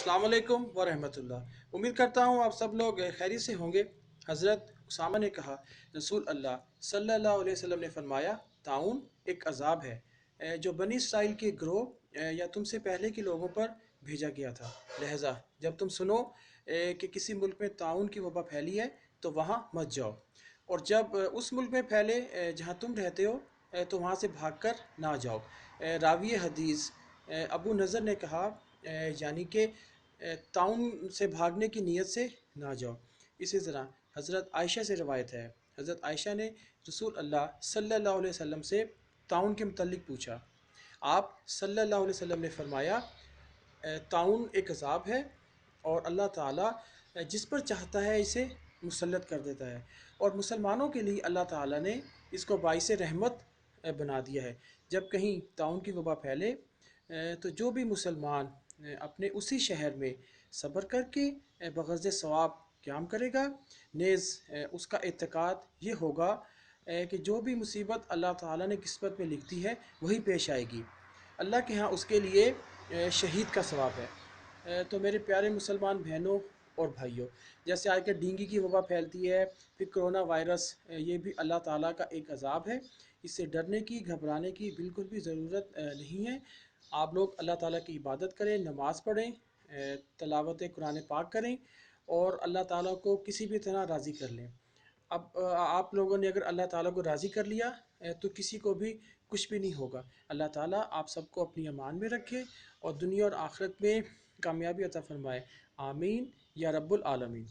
अस्सलाम वालेकुम व रहमतुल्लाह। उम्मीद करता हूँ आप सब लोग खैरियत से होंगे। हज़रत उसामा ने कहा, रसूल अल्लाह सल्लल्लाहु अलैहि वसल्लम ने फरमाया, ताउन एक अज़ाब है जो बनी इसराइल के ग्रोह या तुमसे पहले के लोगों पर भेजा गया था। लिहाजा जब तुम सुनो कि किसी मुल्क में ताउन की वबा फैली है तो वहाँ मत जाओ, और जब उस मुल्क में फैले जहाँ तुम रहते हो तो वहाँ से भागकर ना जाओ। रावी हदीस अबू नज़र ने कहा, यानी कि ताउन से भागने की नीयत से ना जाओ। इसी तरह हज़रत आयशा से रवायत है, हज़रत आयशा ने रसूल अल्लाह सल्लल्लाहु अलैहि वसल्लम से ताउन के मुतल्लिक पूछा। आप सल्लल्लाहु अलैहि वसल्लम ने फरमाया, ताउन एक अज़ाब है और अल्लाह ताला जिस पर चाहता है इसे मुसल्लत कर देता है, और मुसलमानों के लिए अल्लाह ताला ने इसको बाइस रहमत बना दिया है। जब कहीं ताउन की वबा फैले तो जो भी मुसलमान अपने उसी शहर में सब्र करके बग़ज़ सवाब क़याम करेगा, नेज़ उसका एतक़ाद ये होगा कि जो भी मुसीबत अल्लाह ताला ने किस्मत में लिख दी है वही पेश आएगी। अल्लाह के यहाँ उसके लिए शहीद का सवाब है। तो मेरे प्यारे मुसलमान बहनों और भाइयों, जैसे आजकल डेंगू की वबा फैलती है, फिर कोरोना वायरस, ये भी अल्लाह ताला का एक अज़ाब है। इससे डरने की, घबराने की बिल्कुल भी ज़रूरत नहीं है। आप लोग अल्लाह ताला की इबादत करें, नमाज़ पढ़ें, तिलावत कुरान पाक करें और अल्लाह ताला को किसी भी तरह राज़ी कर लें। अब आप लोगों ने अगर अल्लाह ताला को राज़ी कर लिया तो किसी को भी कुछ भी नहीं होगा। अल्लाह ताला आप सबको अपनी अमान में रखे और दुनिया और आखिरत में कामयाबी अता फ़रमाए। आमीन या रब्बुल आलमीन।